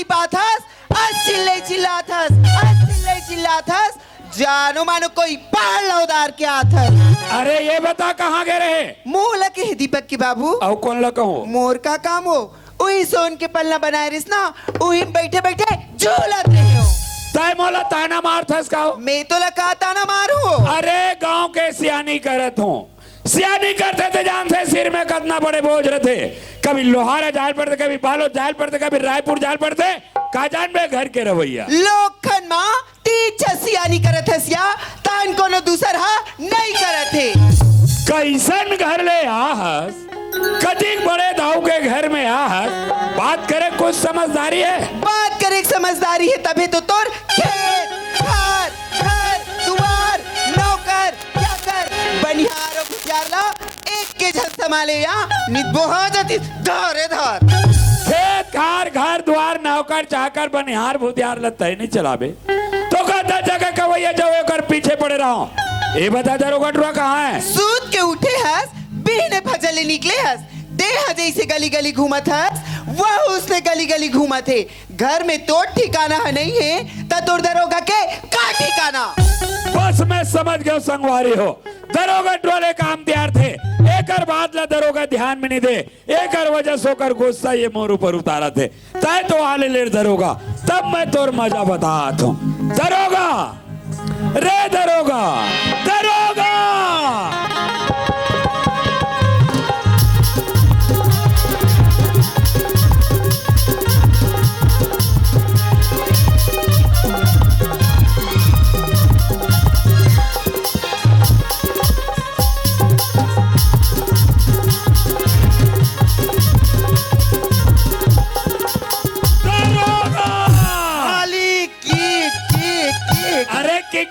बात हस, चिल्लात हस, जानो मानो कोई पहाड़ लौदार के आथस। अरे ये बता कहाँ गए रहे? मुंह लगे है दीपक के बाबू। और कौन लगा हो? मोर का काम हो, वही सोन के पल्ला बनाए रिस ना, वही बैठे बैठे झूलत रही हो। तय मोला ताना मारथस का हो? मैं तो लगा ताना मार हो। अरे गांव के सियानी करत हूँ, सियानी करते थे जान से सिर में कितना बड़े बोझ रहते, कभी लोहारा जाल पड़ते, कभी बालोद जाल पड़ते, कभी रायपुर जाल पड़ते, का जान में घर के रवैया लोखन माँ तीन सियानी करत है सिया, तान कोनो दूसर हा नहीं करत है। कैसन घर ले आहस, कदिक बड़े दाऊ के घर में आहस, बात करे कुछ समझदारी है? बात करे समझदारी है तभी तो तोर खेत घर घर दुआर नौकर क्या कर बनिहार गुजारला एक के झल संभाले या नित बहुत जाती धरे धर। खेत खार घर द्वार नौकर चाकर बनिहार भुतियार लत्ता नहीं चलाबे तो कहता जगह कवैया जाओ कर पीछे पड़े रहो। ये बता दरोगा टुआ कहाँ है? सूत के उठे हस, बिहने फजले निकले हस, देह जैसे गली गली घूमत हस, वह उसने गली गली घूमत है। घर में तो ठिकाना है नहीं है तो तोर दरोगा के का ठिकाना? बस मैं समझ गया संगवारी हो, दरोगा टोले काम तैयार थे, एकर बात ला दरोगा ध्यान में नहीं दे, एकर वजह सोकर गुस्सा ये मोर ऊपर उतारा थे, तय तो आले ले दरोगा, तब मैं तोर मजा बताता हूँ। दरोगा रे दरोगा दरोगा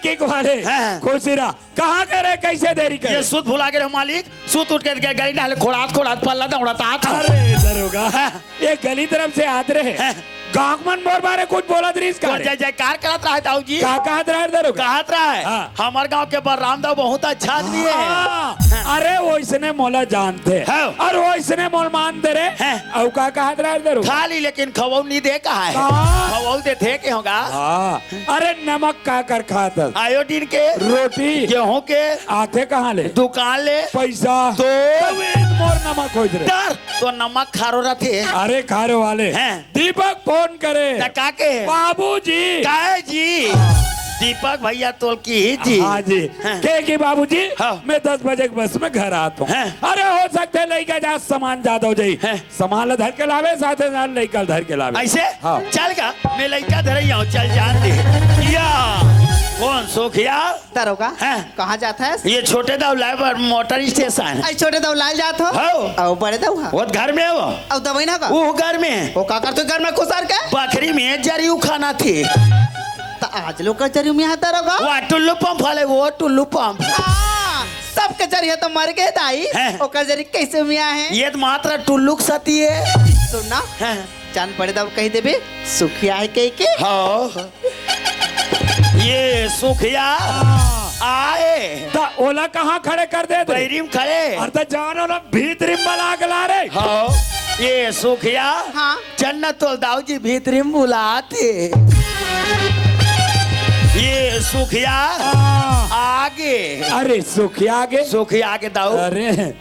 किक वाले खुशीरा कहाँ करे, कैसे देरी करे? ये सूत भुला के मालिक, सूत उठ के गाड़ी डाले खोड़ात खोड़ात पल्ला दा उड़ाता। अरे दरोगा ये गली तरफ से आते रहे, गांवमन मोर बारे कुछ बोला दरीस का जय जयकार करत रहा है ताऊ जी। का कहत रहे दरोगा? कहत रहा है हमार गांव के बलराम दाऊ बहुत अच्छा आदमी है। अरे वो इसने मोला जानते और वो इसने मोल मानते रहे। और का कहत रहे दरोगा? खाली लेकिन खवौ नहीं दे कहा है, खवौ दे थे के होगा। अरे नमक का कर खाता, आयोडीन के, रोटी गेहूं के, आते कहाँ ले, दुकान ले, पैसा तो मोर नमक हो तो नमक खारो रहते। अरे खारो वाले दीपक फोन करे काके बाबूजी काहे जी दीपक भैया तोल की जी। हाँ जी के बाबूजी मैं 10 बजे बस में घर आता हूँ। अरे हो सकते लड़का जा सामान ज्यादा हो जाये, सामान धर के लावे साथ साथ लड़का धर के लावे ऐसे चल का मैं लड़का धर चल जान दे या कौन सोखिया दरोगा कहाँ जाता है? ये छोटे दौलाल पर मोटर स्टेशन। छोटे दौलाल जात हो बड़े दऊ वो घर में हो और दवाई ना का वो घर में वो का करते घर में खुसर के बकरी में जरी खाना थी तो आज लोग कचरी में आता रहोगा। वो टुल्लू पंप वाले वो टुल्लू पंप सब कचरी है तो मर गए दाई वो कचरी कैसे में है? ये तो मात्र टुल्लू सती है। सुनना जान पड़े दब कही देबे सुखिया है कह के। हाँ ये सुखिया आए ओला कहाँ खड़े कर दे बैरीम खड़े अरे जानो ना भीतरी बला गला रे। हाँ ये सुखिया जन्नत तो दाऊ जी भीतरी बुलाते। ये सुखिया आगे। अरे सुखिया आगे दाऊ। अरे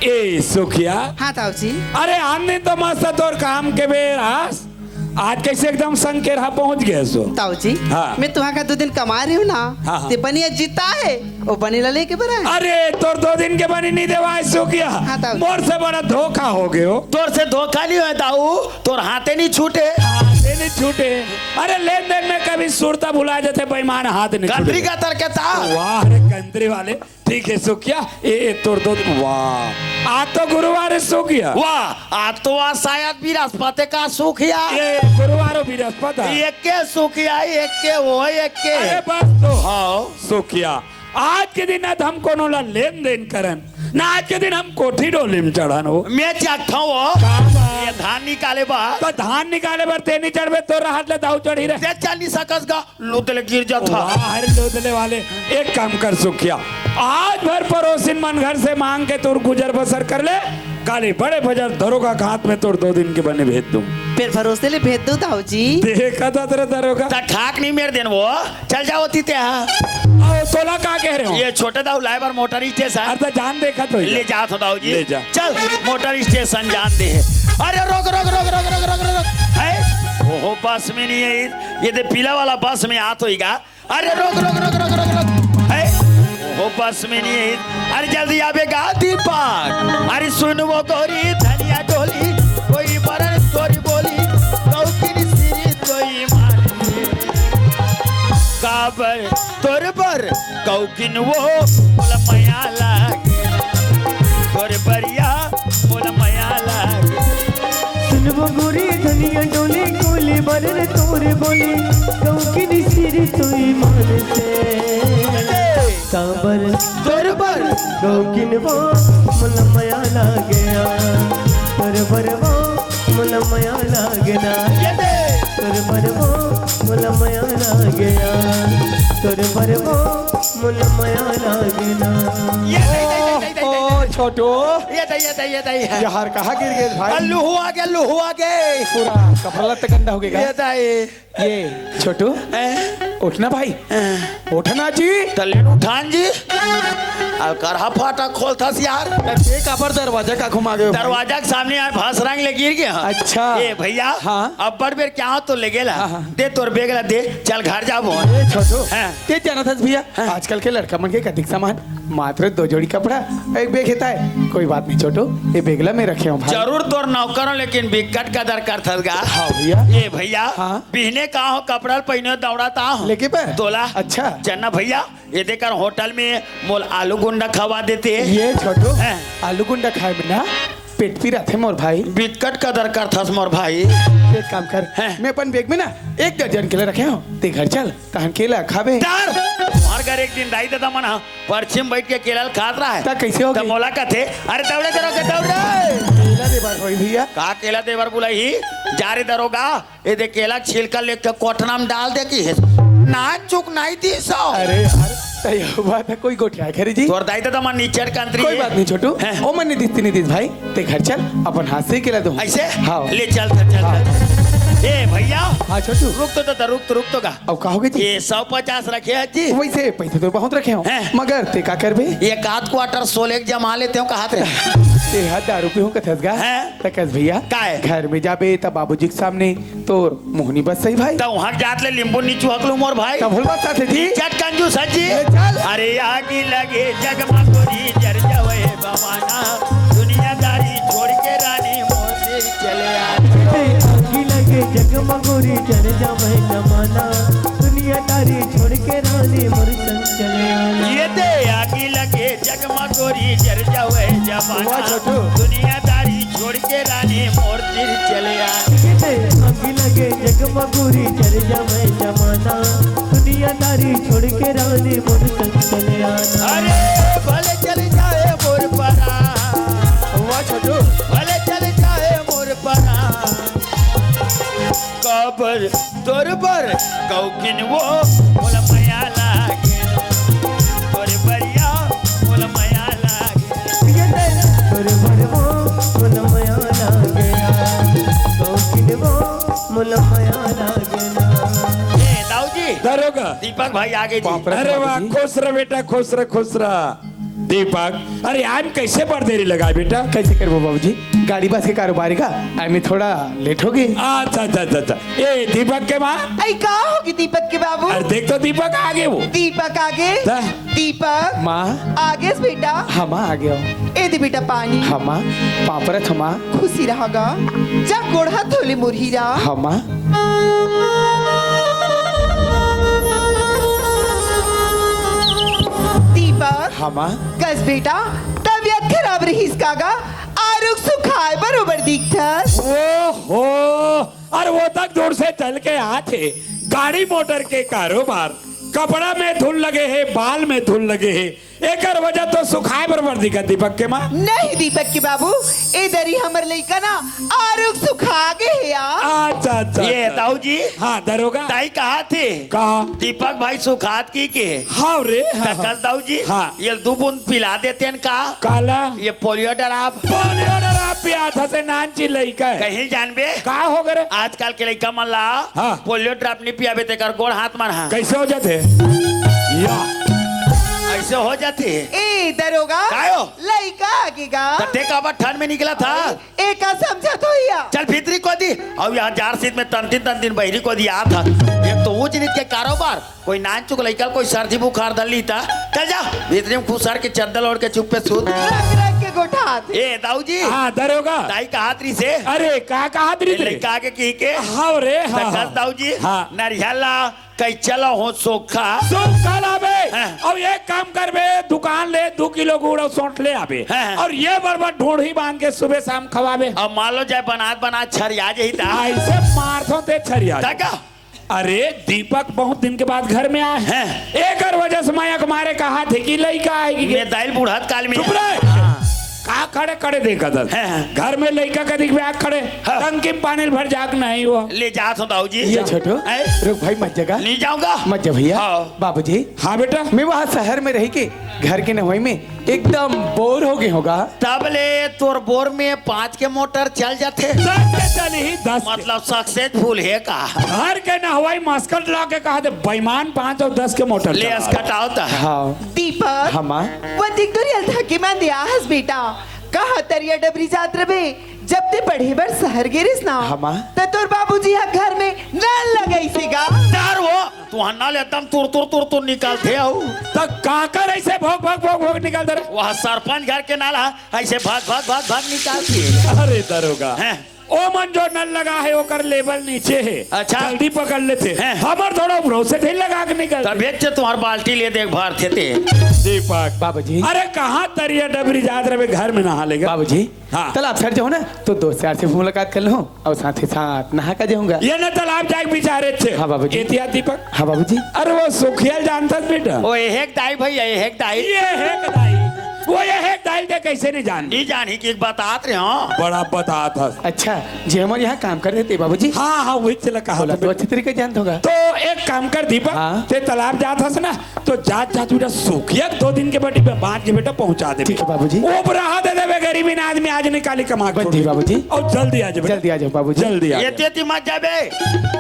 ए सुखिया हाँ ताऊ जी। अरे आने तो मस्त तोर काम के बेर आज कैसे एकदम संग के रहा पहुंच गए सो ताऊ जी। मैं तुम्हारा का 2 दिन कमा रही हूँ ना ते बनिया जीता है वो बनी ला लेके बना है। अरे तोर 2 दिन के बनी नहीं देवा सुखिया मोर से बड़ा धोखा हो गयो। तोर से धोखा नहीं हुआ दाऊ, तोर हाथे नहीं छूटे नहीं छूटे। अरे लेन देन में कभी सुरता भुला जाते बेईमान हाथ नहीं कंट्री का तरके था। वाह अरे कंट्री वाले ठीक है सुखिया ए तोर 2 वाह आज तो गुरुवार है सुखिया। वाह आज तो शायद बृहस्पति का सुखिया गुरुवार बृहस्पति एक के सुखिया एक के वो एक के। अरे बस तो हाँ सुखिया आज के दिन हम कोनो ला लेन देन करन ना आज के दिन हम कोठी डोली में चढ़न हो। मैं चाहता हूँ ये धान निकाले बा तो धान निकाले बर ते नहीं चढ़बे तो राहत ले दाऊ चढ़ी रहे ते चल नहीं सकस गा लुदले गिर जाता। अरे लुदले वाले एक काम कर सुखिया आज भर पड़ोसिन मन घर से मांग के तोर गुजर बसर कर ले, काले बड़े बाजार दरोगा के हाथ में तोड़ 2 दिन के बने भेज दूं। फिर भरोसे ले भेज दो ताऊ जी। देखा था तेरा दरोगा। ता ठाक नहीं मेर देन वो चल जाओ तीते हाँ आओ तोला का कह रहे हो? ये छोटे दाऊ लाइबर मोटर स्टेशन अरे जान देखा तो ले जा तो दाऊ जी ले जा। चल मोटर स्टेशन जान दे अरे रोक रोक रोक रोक रोक रोक रोक है ओहो बस में नहीं है ये दे पीला वाला बस में आ तो हीगा अरे रोक रोक रोक रोक रोक रोक है ओहो बस में नहीं है अरे जल्दी आवेगा दीपक अरे सुन वो गोरी धनिया डोली कोई मरण तोरी बोली कौकिनी सिरी कोई मारी काबर तोर पर कौकिन वो मोला माया लागे तोर बरिया मोला माया लागे सुनबो गोरी धनिया डोली कोली बरन तोरे बोली कौकिनी सिरी तोई मान से काबर तोर पर कौकिन वो मुल माया लागया तोर बरवो मुल माया लागना ये दे तोर बरवो मुल माया लागया तोर बरवो मुल माया लागना ये दे ओ छोटू ये दे यार कहाँ गिर गए भाई? अल्लू हुआ के पूरा कपड़ा लत्ता गंदा हो गया। ये दे ये छोटू उठना भाई, उठना जी। तले उठान जी अब करहा फाटा खोलता यार ये कापर दरवाजा का घुमा गए दरवाजा के सामने यार भास रंग ले गिर गया अच्छा। ए भैया हाँ। अब बड़ बेर क्या हो तो ले गेला हाँ। दे तोर बेग ला दे चल घर जाबो छोटू हाँ। ते जाना था भैया आजकल के लड़का मन के कदिक सामान मात्र 2 जोड़ी कपड़ा एक बेग हेता है। कोई बात नहीं छोटू ये बेगला में रखे हूँ भाई। जरूर तोर नौकरों लेकिन बिकट कदर करथगा हाँ भैया ए भैया हाँ। बिहने का हो कपड़ा पहने दौड़ाता हो लेके पे तोला अच्छा। चन्ना भैया ये देखकर होटल में मोल आलू गुंडा खवा देते ये छोटू हाँ। आलू गुंडा खाए बिना पेट पी रहा थे मोर भाई। बिकट कदर करथस मोर भाई एक काम कर हैं? मैं अपन बैग में ना 1 दर्जन केला रखे हूँ ते घर चल तहन केला खाबे। डर हमार घर एक दिन दाई दादा मना परछिम बैठ के केला खात रहा है ता कैसे हो तब गई? मोला का थे अरे दौड़े दौड़े केला दे बार होई भैया। का केला देवर बुलाई जा रे दरोगा ये दे केला छिलका लेके कोठना में डाल दे की ना चुक नहीं दी सौ अरे यार तय हुआ था कोई गोठिया खरी जी। तोर दाई दादा मन नीचे कंट्री कोई बात नहीं छोटू हैं? ओ मन नहीं दिसती नहीं दिस भाई ते घर चल अपन हाथ से ही केला दूं। ऐसे हाँ ले चल चल ए भैया हाँ छोटू रुक तो का अब कहोगे जी? ये 150 रखे हैं जी वैसे पैसे तो बहुत रखे हो हैं? मगर ते का करबे? एक आध क्वार्टर 16 जमा लेते हो कहा थे ते हाथ दारू पे हो कथसगा हैं? तकस भैया का है? घर में जाबे तब बाबूजी के सामने तोर मोहनी बस सही भाई तो वहां जात ले लींबू नीचू हकलू मोर भाई तब भूल बात साथे जी। चट कंजूस जी ले चल। अरे आगी लगे जगमा गोरी जर जावे बवाना दुनियादारी छोड़ के रानी मोर चले आगी लगे जगमगोरी जल जावे जमाना दुनियादारी छोड़ के रानी मोर संग चले आना। ये दे आगी लगे जगमा गोरी जर जावे वाह जवाना छोटू। दुनियादारी छोड़ के रानी मोर चले आ आगी लगे जगमगोरी जल जावे जमाना दुनियादारी छोड़ के रानी मोर संग चले आना। अरे भले चल जाए मोर परा वाह छोटू भले चल जाए मोर परा कबर तोर पर कौकिन वो मोला माया लागे तोर बरिया मोला माया लागे तोर भरवो मुल माया लागया कौकिन वो मुल माया लागना। ए दाऊ जी दरोगा दीपक भाई आगे जी बाप रे। अरे वाह खुश रह बेटा खुश रह दीपक। अरे आज कैसे पर देरी लगा बेटा? कैसे करबो बाबूजी गाड़ी बस के कारोबारी का आई में थोड़ा लेट हो गई। अच्छा ए दीपक के माँ आई का होगी दीपक के बाबू? अरे देख तो दीपक आगे वो दीपक आगे ता? दीपक माँ आगे से बेटा हाँ माँ आ गया हूँ। ए दे बेटा पानी हाँ माँ पापरत हो माँ। खुशी रहागा जा गोढ़ा थोले मुरहीरा हाँ माँ दीपक हाँ माँ कस बेटा तबियत खराब रही इसकागा आरुक सुखाए बरोबर दिखथस। ओहो और वो तक दूर से चल के आते गाड़ी मोटर के कारोबार कपड़ा में धुल लगे है बाल में धुल लगे है एकर वजह तो सुखाए बरबर दिखत दीपक के माँ। नहीं दीपक के बाबू, इधर ही हमर लइका ना आरुक सुखा गे है या। अच्छा अच्छा ये अच्छा। ताऊ जी हाँ दरोगा ताई कहा थे कहा दीपक भाई सुखात की के हाँ रे हाँ, कल ताऊ जी हाँ। ये 2 बूंद पिला देते हैं का काला ये पोलियो डराब पोलियो डरा पिया था से नानची लइका है कहीं जानबे का हो गए आजकल के लइका मन ला हाँ। पोलियो ड्रॉप नहीं पियाबे तेकर गोड़ हाथ मन हा कैसे हो जाते या ऐसे हो जाते ए दरोगा कायो? लइका आगेगा तते का बात ठंड में निकला था एक समझा तो या। चल भीतरी को दी अब यहाँ 4 सीट में तन दिन बहरी को दिया था एक तो ऊंच नीच के कारोबार कोई नाच चुक लइका कोई सर्दी बुखार धर ली था चल जा भीतरी में खुसर के चद्दर ओढ़ के चुप पे सूत रग रग के गोठात। ए दाऊ जी हाँ दरोगा ताई कहा त्री से अरे का कहा दरी लइका के की के हाँ रे हाँ सकस दाऊ जी हाँ। नरियाला कई चलो हो सोखा सुन कल आबे हाँ। और एक काम कर बे दुकान ले 2 किलो गुड़ और सौंठ ले आबे हाँ। और ये बरबर ढूंढी बांध के सुबह शाम खवाबे अब मान लो जाए बना छरिया जही था ऐसे मारथो ते छरिया तका अरे दीपक बहुत दिन के बाद घर में आए हैं। एक वजह से माया कुमारे कहा थे कि लड़का आएगी मैं दाइल बुढ़त काल में चुप रहे का खड़े खड़े देखा था हैं। घर में लड़का का दिख बैग खड़े हाँ। टंकी में पानी भर जाग नहीं हुआ ले जात हो दाऊ जी ये छोटू हैं? रुक भाई मत जगा नहीं जाऊंगा मत जा भैया हाँ। बाबूजी हाँ बेटा मैं वहाँ शहर में रही के घर के नवई में एकदम बोर हो गए होगा। तब ले तोर बोर में 5 के मोटर चल जाते 10 के चली 10 मतलब सक्सेसफुल है का घर के न हवाई मस्कट ला के कहा थे बेईमान 5 और 10 के मोटर ले चला। अस्कटाओ ता हाँ दीपक हाँ माँ वो दिख तो रियल था कि मैं दियाहस बेटा कहा तरिया डबरी जात्र में जब ते पढ़े बर शहर गिरिस ना हाँ माँ। त तोर बाबूजी हा घर में नल लगाई सेगा। डर वो तू हन्ना ले एकदम तुर निकालते हो तब काकर ऐसे भोग निकाल दे रहे वह सरपंच घर के नाला ऐसे भाग निकालती है अरे दरोगा हैं। ओ मन जो नल लगा है वो कर लेवल नीचे है अच्छा। जल्दी पकड़ लेते हैं। हमार थोड़ा भरोसे थे लगा के निकल तब से तुम्हार बाल्टी ले देख भर थे दीपक बाबूजी अरे कहाँ तरिया डबरी जात रहे घर में नहा लेगा बाबूजी हाँ। तालाब सर जाओ ना तो दोस्त यार से मुलाकात कर लो और साथ ही साथ नहा कर जाऊंगा। ये न तालाब जाए बेचारे थे हाँ बाबूजी। एहतियात दीपक हाँ बाबूजी अरे वो सुखिया जानता था बेटा ओ एक दाई भैया एक दाई ये है कदाई वो ये है दाई दे कैसे नहीं जान नहीं जानी कि बतात रहे हो बड़ा बता था अच्छा जी हमारे यहाँ काम कर रहे थे बाबूजी हाँ वही चला कहा बोला था तो अच्छे तरीके जानता होगा। तो एक काम कर दीपक हाँ। ते तालाब जात हस ना तो जात बेटा सूखिया 2 दिन के बटी पे बांध के बेटा पहुंचा दे ठीक है बाबूजी। वो बराहा दे देवे गरीबी ना आदमी आज निकाली कमा के बंदी बाबूजी। और जल्दी आ जा बेटा जल्दी आ जाओ बाबूजी जल्दी आ ये जा। तेती मत जाबे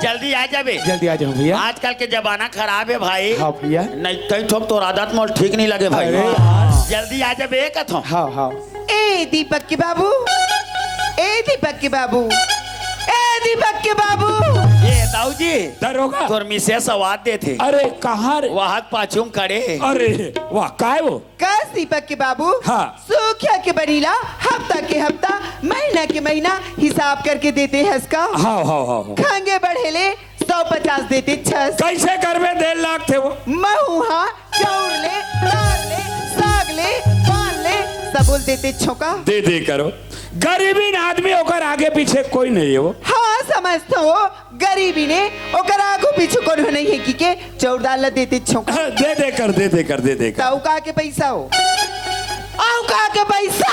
जल्दी आ जाबे जल्दी आ जाओ भैया। आजकल के जमाना खराब है भाई हाँ भैया नहीं कई ठोक तो आदत मोल ठीक नहीं लगे भाई अरे जल्दी आ जाबे कथो हाँ हाँ ए दीपक के बाबू ए दीपक के बाबू ए दीपक के बाबू ये दाऊ जी दरोगा तोर मिसेस आवाज दे थे अरे कहाँ रे वहां पाछूम करे अरे वाह काय वो कस दीपक के बाबू हाँ। सूख्या के बनीला हफ्ता के हफ्ता महीना के महीना हिसाब करके देते हैं इसका हाँ हाँ हाँ हाँ। खांगे बढ़ेले 150 देते 6 कैसे कर में 1.5 लाख थे वो महुआ चाउर ले दाल ले साग ले पान ले सबुल देते छोका। दे करो गरीबी ना आदमी होकर आगे पीछे कोई नहीं है वो हाँ समझता हो गरीबी ने ओकर आगू पीछू को नहीं है कि के चाउर दाल ला देते छोका। दे कर ताऊका के पैसा हो आऊका के पैसा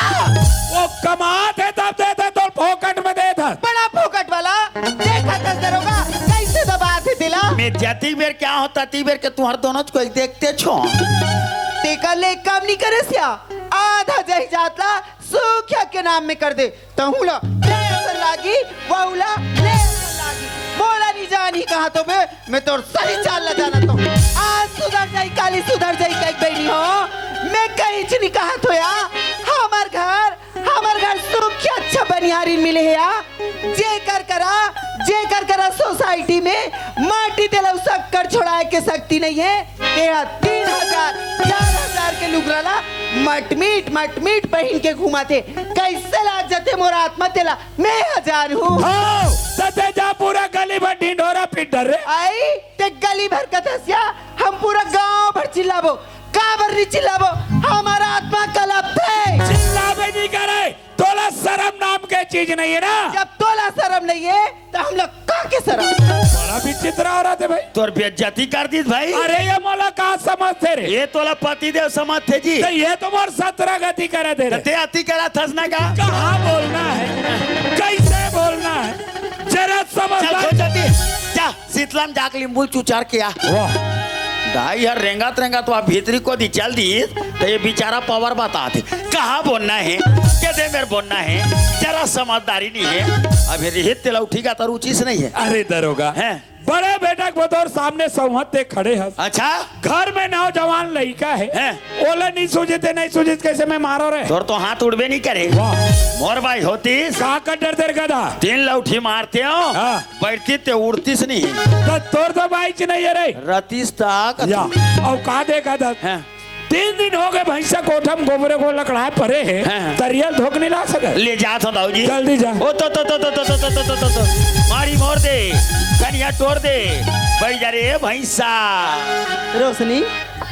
वो कमाते तब देते तो फोकट में दे था बड़ा फोकट वाला देखा था दरोगा कैसे दबाते दिला मैं जाती बेर क्या होता ती बेर के तुम्हार दोनों को देखते छो तेका ले काम नहीं करे सिया आधा जही जातला सूख्या के नाम में कर दे तहुला असर लागी वहुला ले असर लागी बोला नहीं जानी कहा तो मैं तो सही चाल ला जाना तो आज सुधर जाई काली सुधर जाई कई बैठी हो मैं कहीं नहीं कहा तो या हमार घर सूख्या अच्छा बनियारी मिले है या जे कर करा सोसाइटी में माटी दिलाऊ शक्कर छोड़ा के सकती नहीं है तेरा 3000 4000 के लुगराला मट मीट पहन के घुमाते कैसे लाग जाते मोरा आत्मा तेला मैं 1000 हूँ हाँ सते जा पूरा गली भर ढिंढोरा पिट डर रे आई ते गली भर कथसिया हम पूरा गांव भर चिल्लाबो काबर नहीं चिल्लाबो हमारा आत्मा कलप है चिल्लावे नहीं करे तोला शर्म नाम के चीज नहीं है ना जब तोला शर्म नहीं है तो हम लोग का के शर्म बड़ा विचित्र हो रहा थे भाई। तोर बेइज्जती कर दी भाई। अरे ये मोला कहा समझते रे, ये तोला पतिदेव समझ थे जी। तो ये तो मोर 17 गति करे दे रे। ते अति करा थस ना का। कहाँ बोलना है, कैसे बोलना है, जरा चल समझ। खो जाती जा शीतलाम जाक लिंबू चुचार किया। वाह ढाई यार रेंगात रेंगा तो आप भीतरी को दी चल दी तो ये बेचारा पावर बताते कहाँ बोलना है कैसे मेरे बोलना है, जरा समझदारी नहीं है। अभी रिहित तेला उठीगा तो रुचि नहीं है। अरे दरोगा हैं? बड़े बेटा को बतौर सामने संहते खड़े हैं। अच्छा घर में नौजवान लड़का है, हैं? ओले नहीं सूझते कैसे मैं मारो रे। तोर तो हाथ उड़बे नहीं करे। वाह मोर भाई होती कहाँ का डर तेरे गधा। 3 लौठी मारते हो हाँ। बैठती ते उड़तीस नहीं तो तोर तो बाइक नहीं है रे। रतीस तक या और कहा देखा था हैं? 3 दिन हो गए भैंसा कोठम गोबरे को लकड़ाए परे है, हाँ। तरियल धोख नहीं ला सके। ले जा तो दाऊ जी जल्दी जा। ओ तो मारी मोर दे कनिया तोड़ दे भाई जा रे भैंसा। रोशनी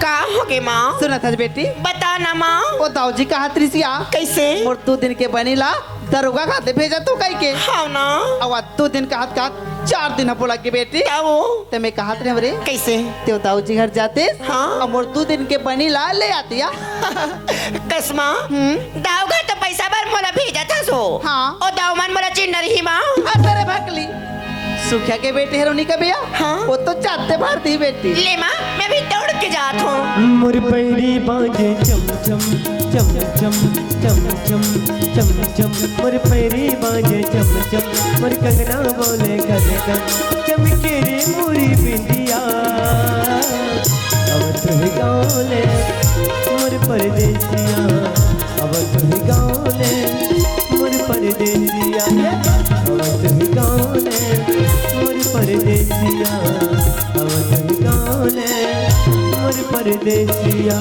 का हो गए माँ? सुना था बेटी, बता ना माँ। वो दाऊजी कहा त्रिसिया कैसे? और 2 दिन के बनीला दरोगा खाते भेजा तू कहीं के। हाँ ना। अब 2 दिन का 4 दिन बोला के बेटी। क्या वो? ते मैं कहा थे हमरे कैसे? ते दाऊजी घर जाते। हाँ। अब और 2 दिन के बनीला ले आती या। कसमा दावगा तो पैसा भर मोला भेजा था सो। हाँ। और दावमान मोला चिन्ह रही माँ। अरे भकली सुखिया के बेटे हेरोनी का भैया। हाँ। वो तो चाहते भारती बेटी। ले माँ मैं भी दौड़ के जात हूँ। मोर पैरी बाजे चम चम चम चम चम चम चम चम मोर पैरी बाजे चम चम मोर कंगना बोले कर कर चमके रे मोरी बिंदिया अब तुह गाने मोर परदेसिया अब तुह गाने मोर परदेसिया अब तुह गाने मोर परदेसिया अब तुह गाने मोर परदेसिया।